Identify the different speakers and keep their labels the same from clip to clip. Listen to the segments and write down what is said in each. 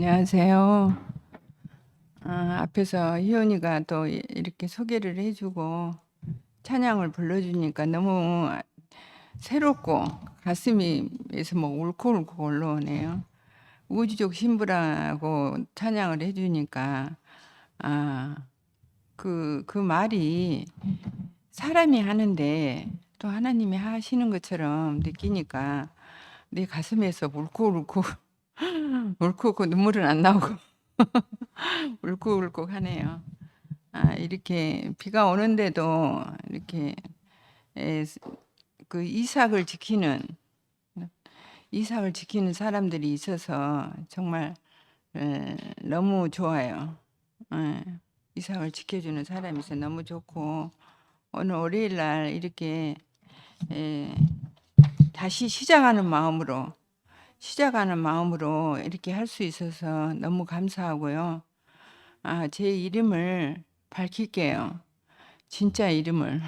Speaker 1: 안녕하세요. 앞에서 희원이가 또 이렇게 소개를 해주고 찬양을 불러주니까 너무 새롭고 가슴이에서 뭐 울컥울컥 올라오네요. 우주적 신부라고 찬양을 해주니까 그 말이 사람이 하는데 또 하나님이 하시는 것처럼 느끼니까 내 가슴에서 울컥울컥 울컥울컥 눈물은 안 나오고 울컥울컥 하네요. 이렇게 비가 오는데도 이렇게 에, 그 이삭을 지키는 사람들이 있어서 정말 너무 좋아요. 이삭을 지켜주는 사람이 있어 너무 좋고 오늘 월요일 날 이렇게 에, 다시 시작하는 마음으로 이렇게 할 수 있어서 너무 감사하고요. 제 이름을 밝힐게요. 진짜 이름을.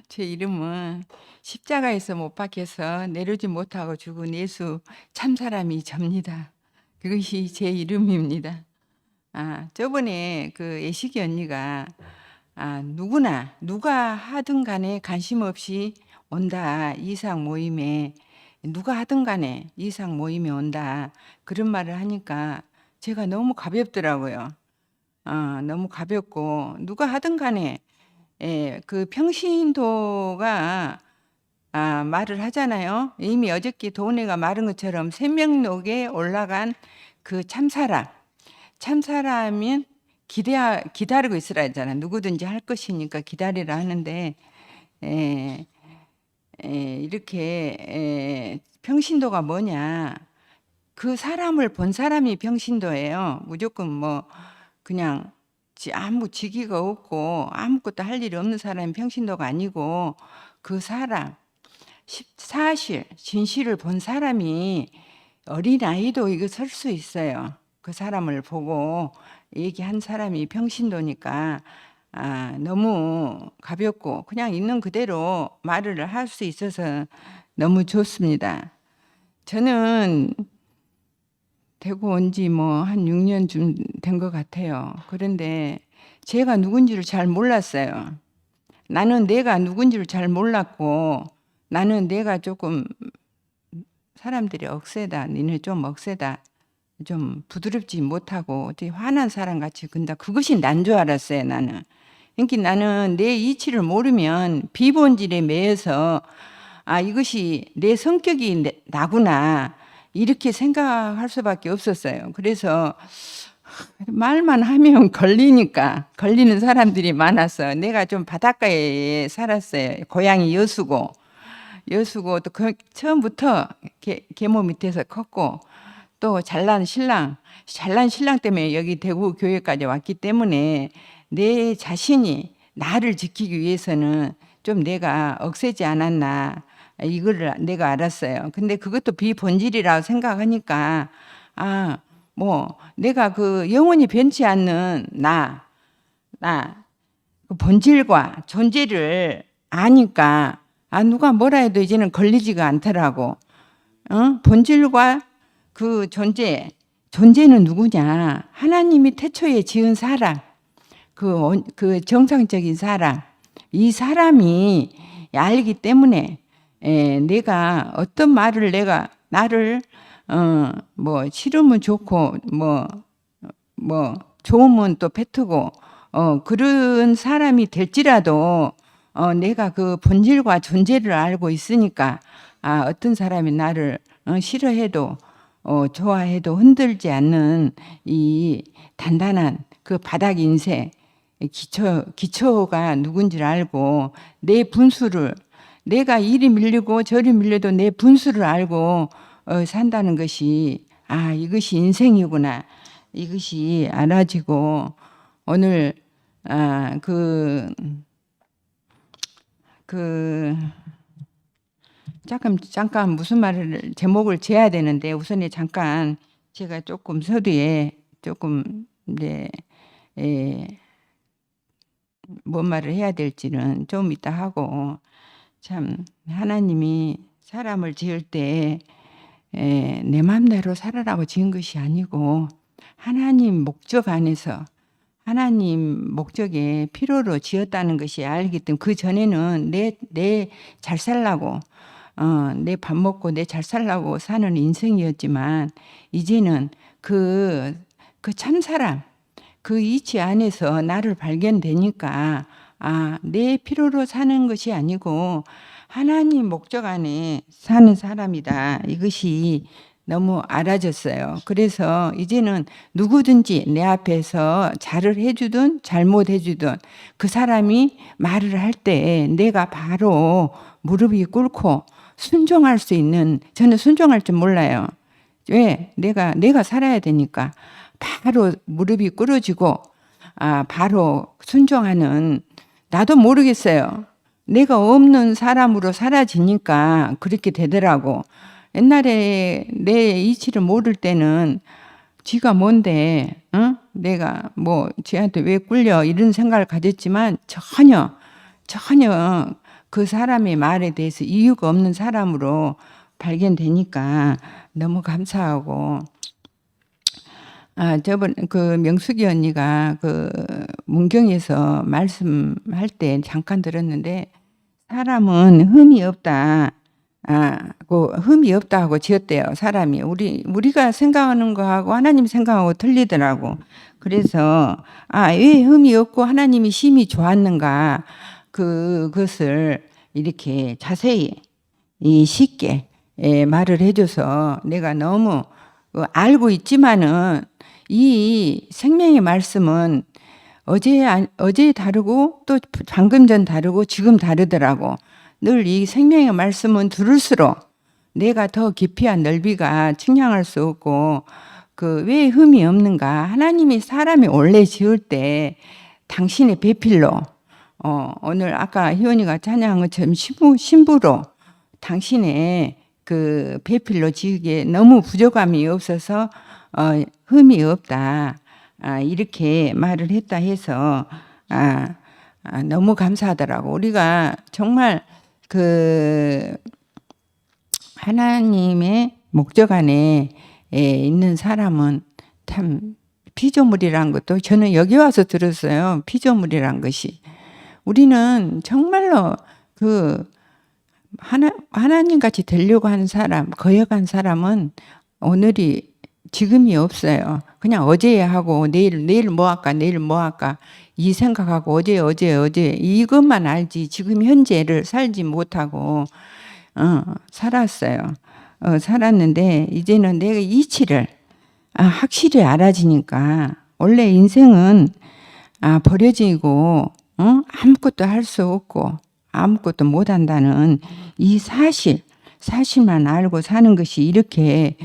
Speaker 1: 제 이름은 십자가에서 못 박혀서 내려오지 못하고 죽은 예수 참사람이 접니다. 그것이 제 이름입니다. 저번에 그 예식이 언니가 누가 하든 간에 관심 없이 온다. 이상 모임에 누가 하든 간에 이상 모임에 온다. 그런 말을 하니까 제가 너무 가볍더라고요. 너무 가볍고 누가 하든 간에 그 평신도가 말을 하잖아요. 이미 어저께 도은이가 말한 것처럼 생명록에 올라간 그 참사람은 기다리고 있으라 했잖아. 누구든지 할 것이니까 기다리라 하는데 에, 이렇게 평신도가 뭐냐? 그 사람을 본 사람이 평신도예요. 무조건 뭐 그냥 아무 직위가 없고 아무것도 할 일이 없는 사람이 평신도가 아니고 그 사람 사실 진실을 본 사람이 어린아이도 이거 설 수 있어요. 그 사람을 보고 얘기한 사람이 평신도니까 너무 가볍고 그냥 있는 그대로 말을 할 수 있어서 너무 좋습니다. 저는 대구 온 지 뭐 한 6년쯤 된 것 같아요. 그런데 제가 누군지를 잘 몰랐어요. 나는 내가 누군지를 잘 몰랐고 나는 내가 조금 사람들이 억세다. 니네 좀 억세다. 좀 부드럽지 못하고 되게 화난 사람 같이 근다. 그것이 난 줄 알았어요, 나는. 그러니까 나는 내 이치를 모르면 비본질에 매여서 이것이 내 성격이 나구나. 이렇게 생각할 수밖에 없었어요. 그래서 말만 하면 걸리는 사람들이 많아서 내가 좀 바닷가에 살았어요. 고향이 여수고 또 처음부터 계모 밑에서 컸고 또 잘난 신랑 때문에 여기 대구 교회까지 왔기 때문에 내 자신이 나를 지키기 위해서는 좀 내가 억세지 않았나 이거를 내가 알았어요. 근데 그것도 비본질이라고 생각하니까 뭐 내가 그 영원히 변치 않는 그 본질과 존재를 아니까 누가 뭐라 해도 이제는 걸리지가 않더라고. 본질과 그 존재는 누구냐? 하나님이 태초에 지은 사람, 그 정상적인 사람, 이 사람이 알기 때문에 내가 어떤 말을 나를 뭐 싫으면 좋고 뭐 좋으면 또 뱉고 그런 사람이 될지라도 내가 그 본질과 존재를 알고 있으니까 어떤 사람이 나를 싫어해도 좋아해도 흔들지 않는 이 단단한 그 바닥 인생 기초가 누군지를 알고 내 분수를 내가 이리 밀리고 저리 밀려도 내 분수를 알고 산다는 것이 이것이 인생이구나. 이것이 알아지고 오늘 그 잠깐 무슨 말을 제목을 재야 되는데 우선에 잠깐 제가 조금 서두에 조금 이제 뭔 말을 해야 될지는 좀 이따 하고 참 하나님이 사람을 지을 때 내 맘대로 살아라고 지은 것이 아니고 하나님 목적 안에서 하나님 목적에 필요로 지었다는 것이 알기 때문에 그전에는 내 잘 살라고 내 밥 먹고 내 잘 살라고 사는 인생이었지만 이제는 그 참사람 그 이치 안에서 나를 발견되니까 내 필요로 사는 것이 아니고 하나님 목적 안에 사는 사람이다. 이것이 너무 알아졌어요. 그래서 이제는 누구든지 내 앞에서 잘을 해주든 잘못해주든 그 사람이 말을 할 때 내가 바로 무릎이 꿇고 순종할 수 있는, 저는 순종할 줄 몰라요. 왜? 내가 살아야 되니까 바로 무릎이 꿇어지고 바로 순종하는, 나도 모르겠어요. 내가 없는 사람으로 사라지니까 그렇게 되더라고. 옛날에 내 이치를 모를 때는 지가 뭔데 내가 뭐 지한테 왜 꿀려 이런 생각을 가졌지만 전혀 그 사람의 말에 대해서 이유가 없는 사람으로 발견되니까 너무 감사하고, 저번 그 명숙이 언니가 그 문경에서 말씀할 때 잠깐 들었는데 사람은 흠이 없다. 흠이 없다고 지었대요. 사람이 우리가 생각하는 거하고 하나님 생각하고 틀리더라고. 그래서 왜 흠이 없고 하나님이 심히 좋았는가 그것을 이렇게 자세히 쉽게 말을 해줘서 내가 너무 알고 있지만은 이 생명의 말씀은 어제 다르고 또 방금 전 다르고 지금 다르더라고. 늘 이 생명의 말씀은 들을수록 내가 더 깊이한 넓이가 측량할 수 없고 왜 흠이 없는가. 하나님이 사람이 원래 지을 때 당신의 배필로 오늘 아까 희원이가 찬양한 것처럼 신부로 당신의 그 배필로 지으기에 너무 부족함이 없어서 흠이 없다. 이렇게 말을 했다 해서 너무 감사하더라고. 우리가 정말 그 하나님의 목적 안에 있는 사람은 참 피조물이란 것도 저는 여기 와서 들었어요. 피조물이란 것이. 우리는 정말로 하나님 같이 되려고 하는 사람, 거역한 사람은 오늘이 지금이 없어요. 그냥 어제 하고 내일 뭐 할까 내일 뭐 할까 이 생각하고 어제 이것만 알지 지금 현재를 살지 못하고 살았어요. 살았는데 이제는 내가 이치를 확실히 알아지니까 원래 인생은 버려지고 아무것도 할 수 없고 아무것도 못한다는 이 사실만 알고 사는 것이 이렇게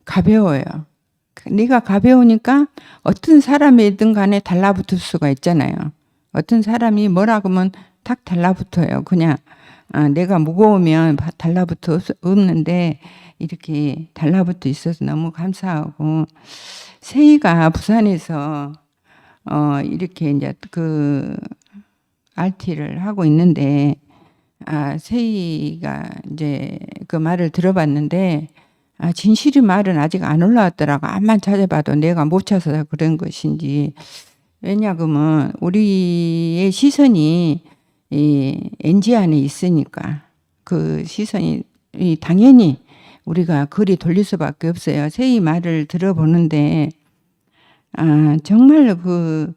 Speaker 1: 가벼워요. 네가 가벼우니까 어떤 사람이든 간에 달라붙을 수가 있잖아요. 어떤 사람이 뭐라고 하면 탁 달라붙어요. 그냥 내가 무거우면 달라붙어 없는데 이렇게 달라붙어 있어서 너무 감사하고, 세희가 부산에서 이렇게 이제 그 RT를 하고 있는데 세희가 이제 그 말을 들어봤는데 진실의 말은 아직 안 올라왔더라고. 암만 찾아봐도 내가 못 찾아서 그런 것인지. 왜냐하면 우리의 시선이 이 NG 안에 있으니까 그 시선이 당연히 우리가 거리 돌릴 수밖에 없어요. 세희 말을 들어보는데 정말 그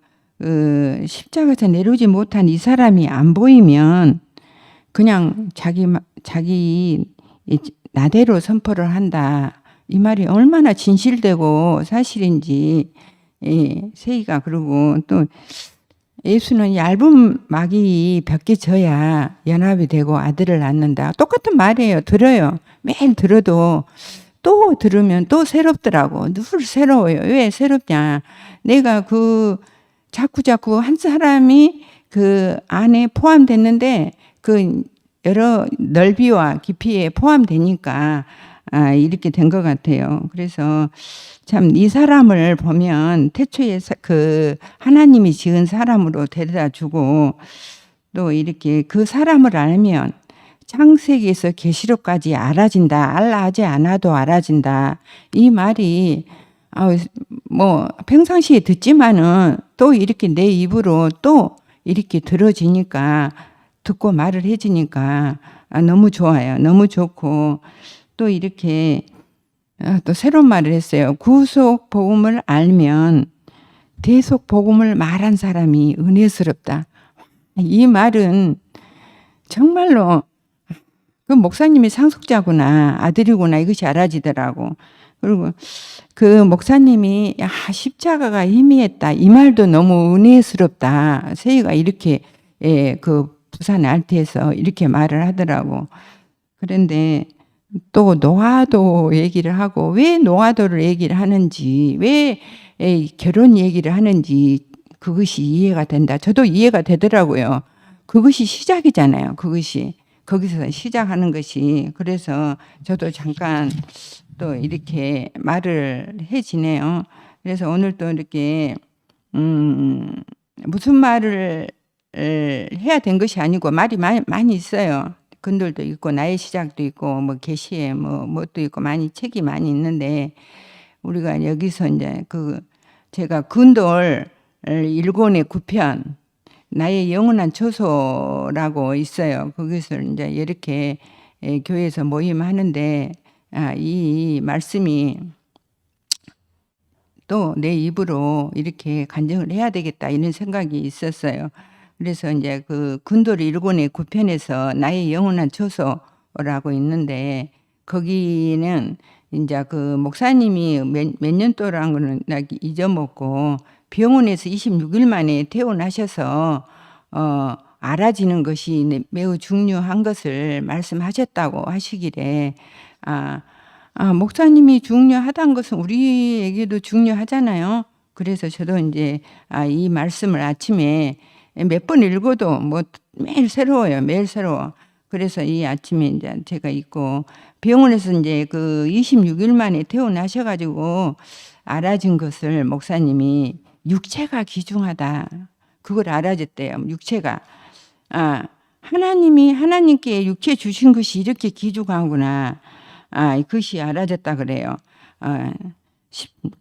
Speaker 1: 십자가에서 내려오지 못한 이 사람이 안 보이면 그냥 자기 나대로 선포를 한다. 이 말이 얼마나 진실되고 사실인지 세희가 그러고, 또 예수는 얇은 막이 벗겨져야 연합이 되고 아들을 낳는다. 똑같은 말이에요. 들어요. 매일 들어도 또 들으면 또 새롭더라고. 늘 새로워요. 왜 새롭냐. 내가 자꾸 한 사람이 그 안에 포함됐는데 그 여러 넓이와 깊이에 포함되니까 이렇게 된 것 같아요. 그래서 참 이 사람을 보면 태초에 그 하나님이 지은 사람으로 데려다 주고, 또 이렇게 그 사람을 알면 창세기에서 계시록까지 알아진다. 알아하지 않아도 알아진다. 이 말이 뭐 평상시에 듣지만은 또 이렇게 내 입으로 또 이렇게 들어지니까 듣고 말을 해주니까 너무 좋아요. 너무 좋고 또 이렇게 또 새로운 말을 했어요. 구속 복음을 알면 대속 복음을 말한 사람이 은혜스럽다. 이 말은 정말로 그 목사님이 상속자구나, 아들이구나, 이것이 알아지더라고. 그리고 그 목사님이 십자가가 희미했다, 이 말도 너무 은혜스럽다. 세희가 이렇게 그 부산 알트에서 이렇게 말을 하더라고. 그런데 또 노화도 얘기를 하고, 왜 노화도를 얘기를 하는지, 왜 결혼 얘기를 하는지 그것이 이해가 된다. 저도 이해가 되더라고요. 그것이 시작이잖아요. 그것이 거기서 시작하는 것이. 그래서 저도 잠깐 또 이렇게 말을 해지네요. 그래서 오늘 또 이렇게 무슨 말을 해야 된 것이 아니고 말이 많이 있어요. 근들도 있고 나의 시작도 있고 뭐 계시에 뭣도 있고 많이 책이 많이 있는데, 우리가 여기서 이제 제가 근돌 1권의 9편 나의 영원한 처소라고 있어요. 거기서 이제 이렇게 교회에서 모임하는데 이 말씀이 또 내 입으로 이렇게 간증을 해야 되겠다 이런 생각이 있었어요. 그래서 이제 그 근돌 1권의 9편에서 나의 영원한 처소라고 있는데, 거기는 이제 그 목사님이 몇 년 동안 거는 나 잊어먹고 병원에서 26일 만에 퇴원하셔서 알아지는 것이 매우 중요한 것을 말씀하셨다고 하시길래 목사님이 중요하다는 것은 우리에게도 중요하잖아요. 그래서 저도 이제 이 말씀을 아침에 몇 번 읽어도 뭐 매일 새로워요. 매일 새로워. 그래서 이 아침에 이제 제가 있고 병원에서 이제 그 26일 만에 퇴원하셔가지고 알아진 것을 목사님이 육체가 귀중하다. 그걸 알아졌대요. 육체가. 하나님께 육체 주신 것이 이렇게 귀중하구나. 그것이 알아졌다 그래요.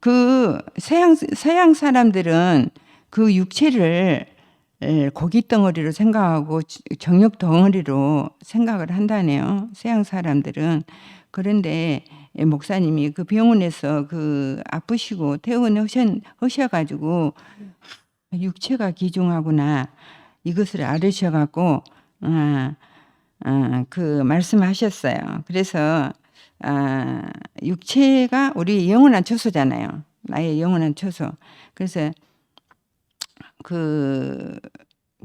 Speaker 1: 그 서양 사람들은 그 육체를 고기 덩어리로 생각하고 정욕 덩어리로 생각을 한다네요. 서양 사람들은. 그런데 목사님이 그 병원에서 그 아프시고 퇴원하셔가지고 육체가 귀중하구나 이것을 알으셔갖고 그 말씀하셨어요. 그래서 육체가 우리 영원한 처소잖아요. 나의 영원한 처소. 그래서 그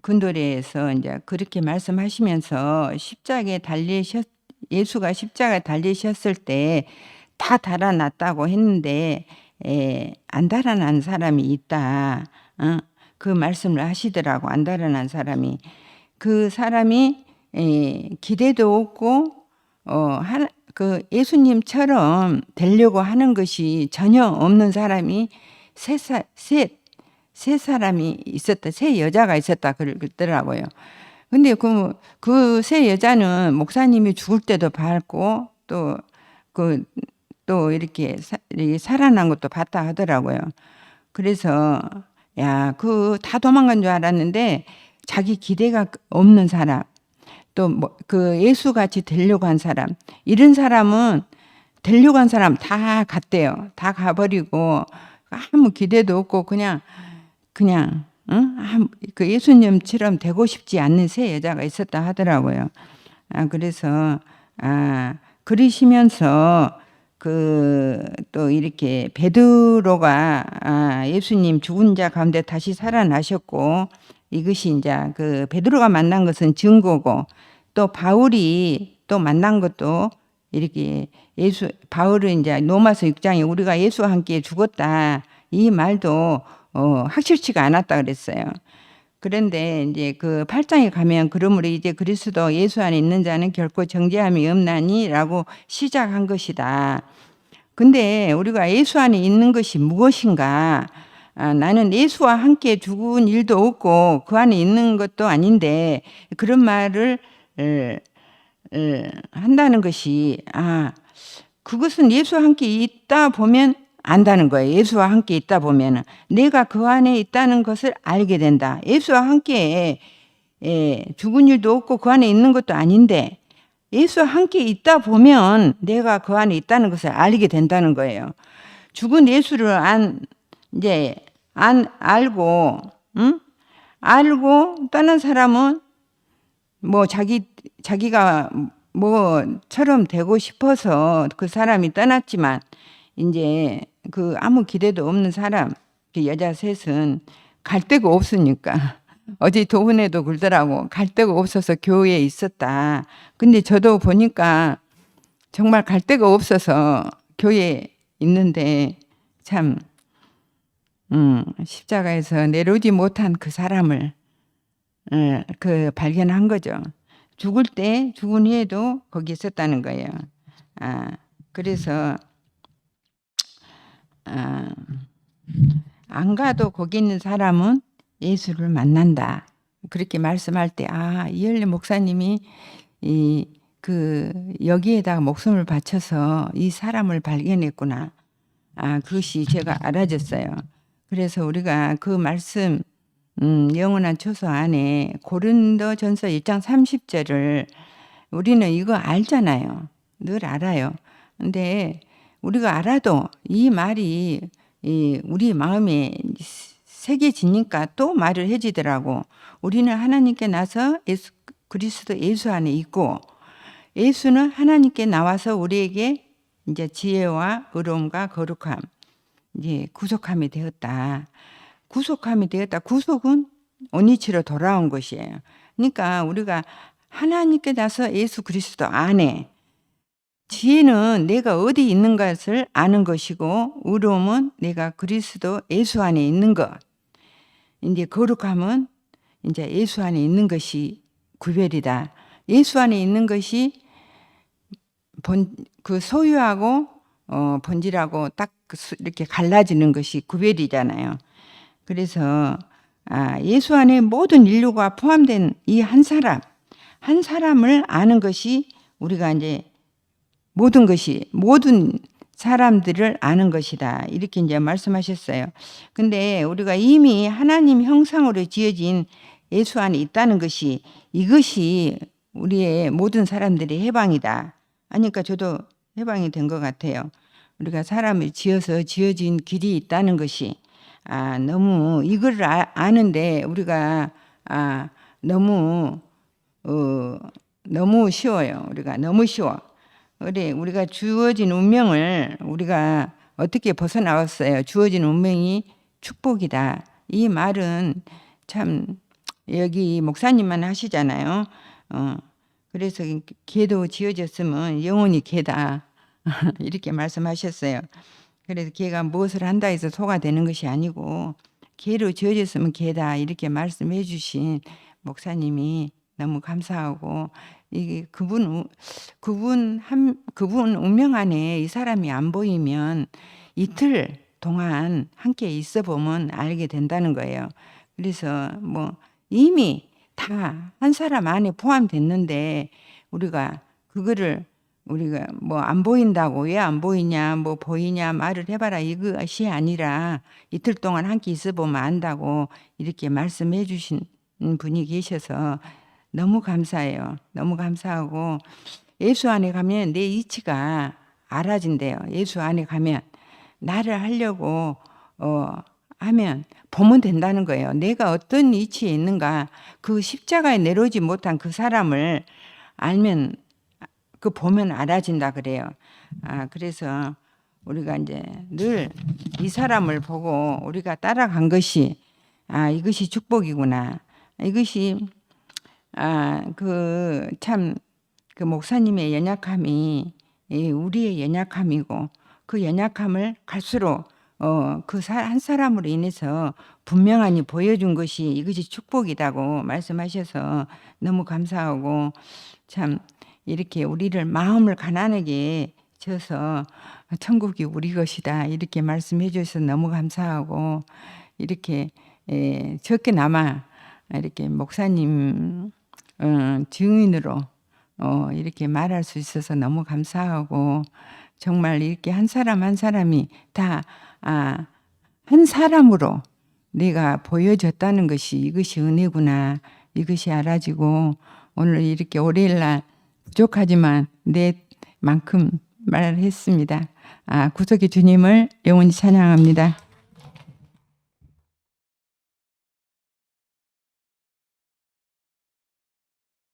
Speaker 1: 근도례에서 이제 그렇게 말씀하시면서 예수가 십자가에 달리셨을 때 다 달아났다고 했는데 안 달아난 사람이 있다. 그 말씀을 하시더라고. 안 달아난 사람이. 그 사람이 기대도 없고 그 예수님처럼 되려고 하는 것이 전혀 없는 사람이 세 사람이 있었다. 세 여자가 있었다 그러더라고요. 근데 그 세 여자는 목사님이 죽을 때도 봤고 또 이렇게 살아난 것도 봤다 하더라고요. 그래서 다 도망간 줄 알았는데 자기 기대가 없는 사람, 또 그 예수같이 되려고 한 사람, 이런 사람은 되려고 한 사람 다 갔대요. 다 가버리고 아무 기대도 없고 그냥 그 예수님처럼 되고 싶지 않는 세 여자가 있었다 하더라고요. 그래서 그러시면서 또 이렇게 베드로가 예수님 죽은 자 가운데 다시 살아나셨고, 이것이 이제 그 베드로가 만난 것은 증거고, 또 바울이 또 만난 것도 이렇게 바울은 이제 로마서 6장에 우리가 예수와 함께 죽었다 이 말도 확실치가 않았다 그랬어요. 그런데 이제 그 8장에 가면 그러므로 이제 그리스도 예수 안에 있는 자는 결코 정죄함이 없나니라고 시작한 것이다. 근데 우리가 예수 안에 있는 것이 무엇인가? 나는 예수와 함께 죽은 일도 없고 그 안에 있는 것도 아닌데 그런 말을 한다는 것이 그것은 예수와 함께 있다 보면 안다는 거예요. 예수와 함께 있다 보면은 내가 그 안에 있다는 것을 알게 된다. 예수와 함께 죽은 일도 없고 그 안에 있는 것도 아닌데 예수와 함께 있다 보면 내가 그 안에 있다는 것을 알게 된다는 거예요. 죽은 예수를 알고, 응? 알고 떠난 사람은 뭐 자기가 뭐처럼 되고 싶어서 그 사람이 떠났지만 이제 그 아무 기대도 없는 사람, 그 여자 셋은 갈 데가 없으니까 어제 도훈에도 그러더라고. 갈 데가 없어서 교회에 있었다. 근데 저도 보니까 정말 갈 데가 없어서 교회에 있는데 참 십자가에서 내려오지 못한 그 사람을 발견한 거죠. 죽을 때 죽은 후에도 거기 있었다는 거예요. 그래서 안 가도 거기 있는 사람은 예수를 만난다. 그렇게 말씀할 때 이열리 목사님이 여기에다가 목숨을 바쳐서 이 사람을 발견했구나. 그것이 제가 알아졌어요. 그래서 우리가 그 말씀 영원한 초소 안에 고린도전서 1장 30절을 우리는 이거 알잖아요. 늘 알아요. 근데 우리가 알아도 이 말이 우리 마음에 새겨지니까 또 말을 해지더라고. 우리는 하나님께 나서 그리스도 예수 안에 있고 예수는 하나님께 나와서 우리에게 이제 지혜와 의로움과 거룩함, 이제 구속함이 되었다. 구속함이 되었다. 구속은 온이치로 돌아온 것이에요. 그러니까 우리가 하나님께 나서 예수 그리스도 안에, 지혜는 내가 어디 있는 것을 아는 것이고 의로움은 내가 그리스도 예수 안에 있는 것. 이제 거룩함은 이제 예수 안에 있는 것이 구별이다. 예수 안에 있는 것이 그 소유하고 본질하고 딱 이렇게 갈라지는 것이 구별이잖아요. 그래서 예수 안에 모든 인류가 포함된 이 한 사람을 아는 것이 우리가 이제 모든 사람들을 아는 것이다. 이렇게 이제 말씀하셨어요. 근데 우리가 이미 하나님 형상으로 지어진 예수 안에 있다는 것이 이것이 우리의 모든 사람들의 해방이다. 하니까 저도 해방이 된 것 같아요. 우리가 사람을 지어진 길이 있다는 것이 너무 이걸 아는데 우리가 너무 쉬워요. 우리가 너무 쉬워. 그래 우리가 주어진 운명을 우리가 어떻게 벗어나왔어요. 주어진 운명이 축복이다. 이 말은 참 여기 목사님만 하시잖아요. 그래서 개도 지어졌으면 영원히 개다. 이렇게 말씀하셨어요. 그래서 개가 무엇을 한다 해서 소가 되는 것이 아니고 개로 지어졌으면 개다. 이렇게 말씀해 주신 목사님이 너무 감사하고 이게 그분 운명 안에 이 사람이 안 보이면 이틀 동안 함께 있어 보면 알게 된다는 거예요. 그래서 뭐 이미 다 한 사람 안에 포함됐는데 우리가 그거를 우리가 뭐 안 보인다고 왜 안 보이냐 뭐 보이냐 말을 해봐라 이것이 아니라 이틀 동안 함께 있어 보면 안다고 이렇게 말씀해 주신 분이 계셔서 너무 감사해요. 너무 감사하고 예수 안에 가면 내 이치가 알아진대요. 예수 안에 가면 나를 하려고 하면 보면 된다는 거예요. 내가 어떤 이치에 있는가 그 십자가에 내려오지 못한 그 사람을 알면 그 보면 알아진다 그래요. 그래서 우리가 이제 늘 이 사람을 보고 우리가 따라간 것이 이것이 축복이구나. 이것이 그 목사님의 연약함이 우리의 연약함이고 그 연약함을 갈수록 그 한 사람으로 인해서 분명하니 보여준 것이 이것이 축복이라고 말씀하셔서 너무 감사하고 참 이렇게 우리를 마음을 가난하게 져서 천국이 우리 것이다 이렇게 말씀해 주셔서 너무 감사하고 이렇게 적게나마 이렇게 목사님 증인으로 이렇게 말할 수 있어서 너무 감사하고 정말 이렇게 한 사람 한 사람이 다 한 사람으로 내가 보여줬다는 것이 이것이 은혜구나. 이것이 알아지고 오늘 이렇게 월요일 날 부족하지만 내 만큼 말을 했습니다. 구속의 주님을 영원히 찬양합니다.